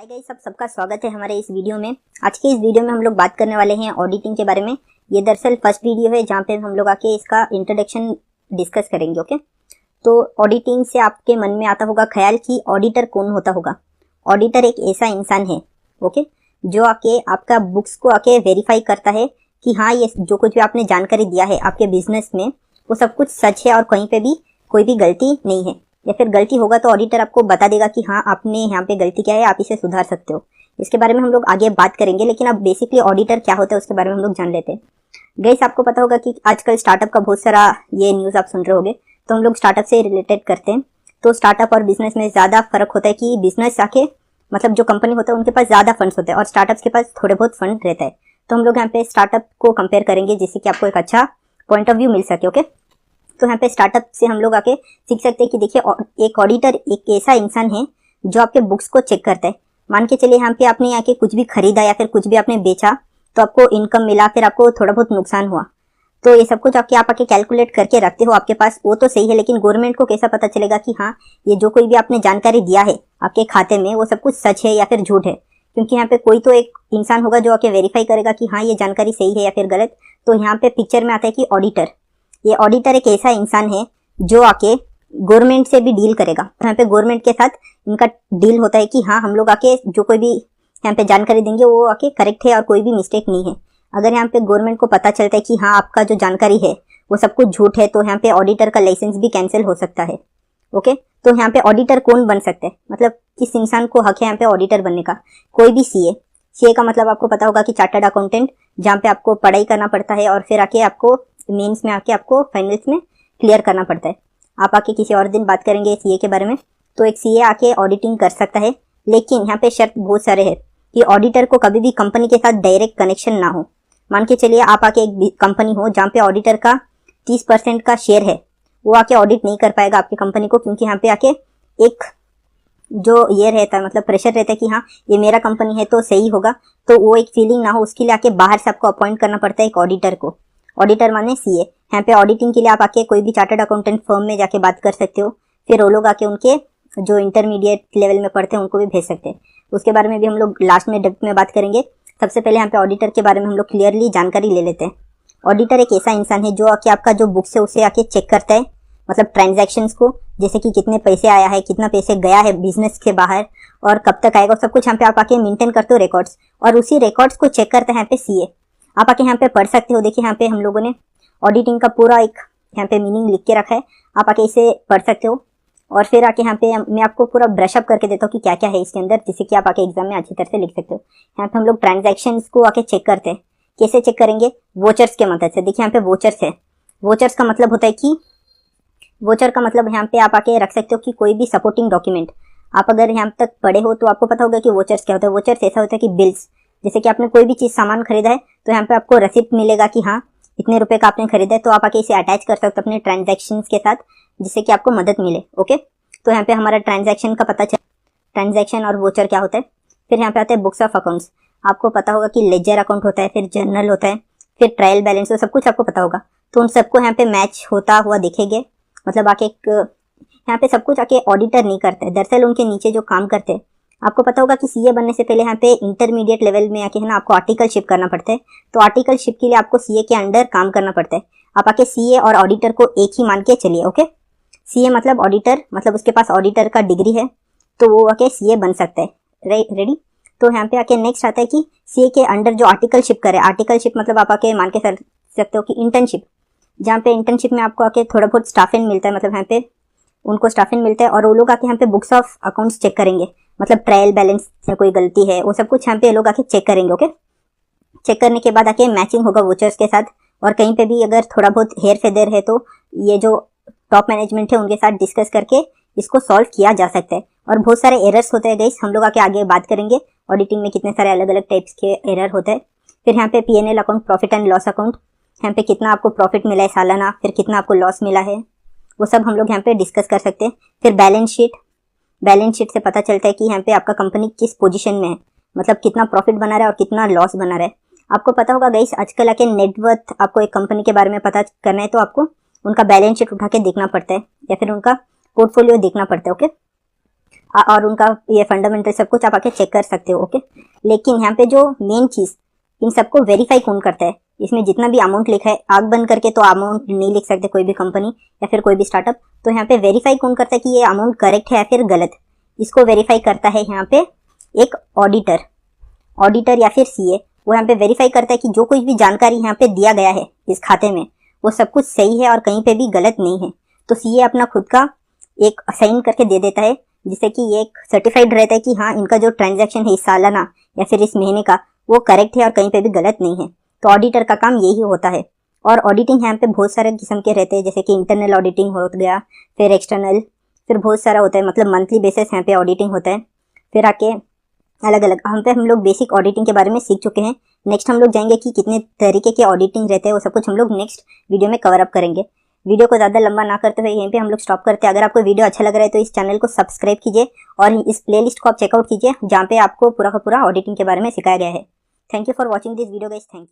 Hi guys, सबका स्वागत है हमारे इस वीडियो में। आज के इस वीडियो में हम लोग बात करने वाले हैं ऑडिटिंग के बारे में। ये दरअसल फर्स्ट वीडियो है जहाँ पे हम लोग आके इसका इंट्रोडक्शन डिस्कस करेंगे। ओके, तो ऑडिटिंग से आपके मन में आता होगा ख्याल कि ऑडिटर कौन होता होगा। ऑडिटर एक ऐसा इंसान है ओके, जो आके आपका बुक्स को आके वेरीफाई करता है कि हाँ, ये जो कुछ भी आपने जानकारी दिया है आपके बिजनेस में वो सब कुछ सच है और कहीं पे भी कोई भी गलती नहीं है, या फिर गलती होगा तो ऑडिटर आपको बता देगा कि हाँ, आपने यहाँ पे गलती क्या है, आप इसे सुधार सकते हो। इसके बारे में हम लोग आगे बात करेंगे, लेकिन अब बेसिकली ऑडिटर क्या होता है उसके बारे में हम लोग जान लेते हैं। गाइस, आपको पता होगा कि आजकल स्टार्टअप का बहुत सारा ये न्यूज़ आप सुन रहे होगे, तो हम लोग स्टार्टअप से रिलेटेड करते हैं। तो स्टार्टअप और बिजनेस में ज़्यादा फर्क होता है कि बिजनेस आके मतलब जो कंपनी होता है उनके पास ज़्यादा फंड्स होते हैं और स्टार्टअप्स के पास थोड़े बहुत फंड रहता है। तो हम लोग यहाँ पे स्टार्टअप को कंपेयर करेंगे जिससे कि आपको एक अच्छा पॉइंट ऑफ व्यू मिल सके। ओके, तो यहाँ पे स्टार्टअप से हम लोग आके सीख सकते हैं कि देखिए, एक ऑडिटर एक ऐसा इंसान है जो आपके बुक्स को चेक करता है। मान के चलिए यहाँ पे आपने आके कुछ भी खरीदा या फिर कुछ भी आपने बेचा तो आपको इनकम मिला, फिर आपको थोड़ा बहुत नुकसान हुआ, तो ये सब कुछ आप आके कैलकुलेट करके रखते हो आपके पास, वो तो सही है। लेकिन गवर्नमेंट को कैसा पता चलेगा कि हाँ, ये जो कोई भी आपने जानकारी दिया है आपके खाते में वो सब कुछ सच है या फिर झूठ है? क्योंकि यहाँ पे कोई तो एक इंसान होगा जो आके वेरीफाई करेगा कि हाँ, ये जानकारी सही है या फिर गलत। तो यहाँ पे पिक्चर में आता है कि ऑडिटर, ये ऑडिटर एक ऐसा इंसान है जो आके गवर्नमेंट से भी डील करेगा। यहाँ पे गवर्नमेंट के साथ इनका डील होता है कि हाँ, हम लोग आके जो कोई भी यहाँ पे जानकारी देंगे वो आके करेक्ट है और कोई भी मिस्टेक नहीं है। अगर यहाँ पे गवर्नमेंट को पता चलता है कि हाँ, आपका जो जानकारी है वो सब कुछ झूठ है, तो यहाँ पे ऑडिटर का लाइसेंस भी कैंसिल हो सकता है। ओके, तो यहाँ पे ऑडिटर कौन बन सकते हैं, मतलब किस इंसान को हक है यहाँ पे ऑडिटर बनने का? कोई भी सीए का मतलब आपको पता होगा कि चार्टर्ड अकाउंटेंट, जहाँ पे आपको पढ़ाई करना पड़ता है और फिर आके आपको मेंस में आके आपको फाइनल्स में क्लियर करना पड़ता है। आप आके किसी और दिन बात करेंगे सीए के बारे में। तो एक सीए आके ऑडिटिंग कर सकता है, लेकिन यहाँ पे शर्त बहुत सारे हैं कि ऑडिटर को कभी भी कंपनी के साथ डायरेक्ट कनेक्शन ना हो। मान के चलिए आप आके एक कंपनी हो जहाँ पे ऑडिटर का 30% का शेयर है, वो आके ऑडिट नहीं कर पाएगा आपकी कंपनी को, क्योंकि यहाँ पे आके एक जो ये रहता है मतलब प्रेशर रहता है कि हाँ, ये मेरा कंपनी है तो सही होगा, तो वो एक फीलिंग ना हो उसके लिए आके बाहर से आपको अपॉइंट करना पड़ता है एक ऑडिटर को। ऑडिटर माने सीए। यहाँ पे ऑडिटिंग के लिए आप आके कोई भी चार्टर्ड अकाउंटेंट फर्म में जाके बात कर सकते हो, फिर वो लोग आके उनके जो इंटरमीडिएट लेवल में पढ़ते हैं उनको भी भेज सकते हैं। उसके बारे में भी हम लोग लास्ट में डेप्थ में बात करेंगे। सबसे पहले यहाँ पे ऑडिटर के बारे में हम लोग क्लियरली जानकारी ले लेते हैं। ऑडिटर एक ऐसा इंसान है जो आके आपका जो बुक्स है उसे आके चेक करता है, मतलब ट्रांजैक्शंस को, जैसे कि कितने पैसे आया है, कितना पैसे गया है बिजनेस के बाहर और कब तक आएगा, सब कुछ यहाँ पे आप आके मेंटेन करते हो रिकॉर्ड्स, और उसी रिकॉर्ड्स को चेक करते हैं यहाँ पे सीए। आप आके यहाँ पे पढ़ सकते हो। देखिए, यहाँ पे हम लोगों ने ऑडिटिंग का पूरा एक यहाँ पे मीनिंग लिख के रखा है, आप आके इसे पढ़ सकते हो। और फिर आके यहाँ पे मैं आपको पूरा ब्रश अप करके देता हूँ कि क्या क्या है इसके अंदर, जिससे कि आप आके एग्जाम में अच्छी तरह से लिख सकते हो। यहाँ पे हम लोग ट्रांजैक्शंस को आके चेक करते हैं। कैसे चेक करेंगे? वोचर्स के मदद से। देखिए, यहाँ पे वोचर्स है। वोचर्स का मतलब होता है कि वोचर का मतलब यहाँ पे आप आके रख सकते हो कि कोई भी सपोर्टिंग डॉक्यूमेंट। आप अगर यहाँ तक पढ़े हो तो आपको पता होगा कि वोचर्स क्या होता है। वोचर्स ऐसा होता है कि बिल्स, जैसे कि आपने कोई भी चीज़ सामान खरीदा है तो यहाँ पे आपको रसीद मिलेगा कि हाँ, इतने रुपए का आपने खरीदा है, तो आप आके इसे अटैच कर सकते हो अपने ट्रांजैक्शंस के साथ, जिससे कि आपको मदद मिले। ओके, तो यहाँ पे हमारा ट्रांजैक्शन का पता चल, ट्रांजैक्शन और वोचर क्या होता है। फिर यहाँ पे आता है बुक्स ऑफ अकाउंट्स। आपको पता होगा कि लेजर अकाउंट होता है, फिर जर्नल होता है, फिर ट्रायल बैलेंस, वो सब कुछ आपको पता होगा। तो उन सबको यहाँ पे मैच होता हुआ दिखेंगे, मतलब आके यहाँ पे सब कुछ आके ऑडिटर नहीं करते, दरअसल उनके नीचे जो काम करते हैं। आपको पता होगा कि सीए बनने से पहले यहाँ पे इंटरमीडिएट लेवल में आके है ना आपको आर्टिकलशिप करना पड़ता है। तो आर्टिकलशिप के लिए आपको सीए के अंडर काम करना पड़ता है। आप आके सीए और ऑडिटर को एक ही मान के चलिए। ओके, सीए मतलब ऑडिटर, मतलब उसके पास ऑडिटर का डिग्री है तो वो आके सीए बन सकता है। रेडी? तो यहाँ पे आके नेक्स्ट आता है कि सीए के अंडर जो आर्टिकलशिप करे। आर्टिकलशिप मतलब आप आके मान के सकते हो कि इंटर्नशिप, जहाँ पे इंटर्नशिप में आपको आके थोड़ा बहुत स्टाफिन मिलता है, मतलब यहाँ पे उनको स्टाफिन मिलता है और वो लोग आके यहाँ पे बुक्स ऑफ अकाउंट्स चेक करेंगे, मतलब ट्रायल बैलेंस में कोई गलती है वो सब कुछ यहाँ पे लोग आके चेक करेंगे। ओके, चेक करने के बाद आके मैचिंग होगा वोचर्स के साथ, और कहीं पे भी अगर थोड़ा बहुत हेर फेदर है तो ये जो टॉप मैनेजमेंट है उनके साथ डिस्कस करके इसको सॉल्व किया जा सकता है। और बहुत सारे एरर्स होते हैं गाइस, हम लोग आगे बात करेंगे ऑडिटिंग में कितने सारे अलग अलग टाइप्स के एरर होते हैं। फिर यहाँ पे PNL account, profit and loss account, यहाँ पे कितना आपको प्रॉफिट मिला है सालाना, फिर कितना आपको लॉस मिला है, वो सब हम लोग यहाँ पे डिस्कस कर सकते हैं। फिर बैलेंस शीट, बैलेंस शीट से पता चलता है कि यहाँ पे आपका कंपनी किस पोजीशन में है, मतलब कितना प्रॉफिट बना रहा है और कितना लॉस बना रहा है। आपको पता होगा गाइस, आजकल आके नेटवर्थ, आपको एक कंपनी के बारे में पता करना है तो आपको उनका बैलेंस शीट उठा के देखना पड़ता है या फिर उनका पोर्टफोलियो देखना पड़ता है। ओके, और उनका ये फंडामेंटल सब कुछ आप आके चेक कर सकते हो। ओके, लेकिन यहाँ पे जो मेन चीज इन सबको वेरीफाई कौन करता है, इसमें जितना भी अमाउंट लिखा है, आग बंद करके तो अमाउंट नहीं लिख सकते कोई भी कंपनी या फिर कोई भी स्टार्टअप। तो यहाँ पे वेरीफाई कौन करता है कि ये अमाउंट करेक्ट है या फिर गलत, इसको वेरीफाई करता है यहाँ पे एक ऑडिटर या फिर सीए। वो यहाँ पे वेरीफाई करता है कि जो कुछ भी जानकारी यहाँ पे दिया गया है इस खाते में वो सब कुछ सही है और कहीं पे भी गलत नहीं है। तो सीए अपना खुद का एक साइन करके दे देता है, जिससे कि ये एक सर्टिफाइड रहता है कि हाँ इनका जो ट्रांजैक्शन है इस सालाना या फिर इस महीने का वो करेक्ट है और कहीं पे भी गलत नहीं है। तो ऑडिटर का काम यही होता है। और ऑडिटिंग यहाँ पे बहुत सारे किस्म के रहते हैं, जैसे कि इंटरनल ऑडिटिंग हो गया, फिर एक्सटर्नल, फिर बहुत सारा होता है, मतलब मंथली बेसिस यहाँ पे ऑडिटिंग होता है। फिर आके अलग अलग हम लोग बेसिक ऑडिटिंग के बारे में सीख चुके हैं। नेक्स्ट हम लोग जाएंगे कि कितने तरीके के ऑडिटिंग रहते हैं, वो सब कुछ हम लोग नेक्स्ट वीडियो में कवर अप करेंगे। वीडियो को ज़्यादा लंबा ना करते हुए यहीं पे हम लोग स्टॉप करते हैं। अगर आपको वीडियो अच्छा लग रहा है तो इस चैनल को सब्सक्राइब कीजिए और इस प्लेलिस्ट को आप चेकआउट कीजिए, जहाँ पे आपको पूरा का पूरा ऑडिटिंग के बारे में सिखाया गया है। Thank you for watching this video guys, thank you.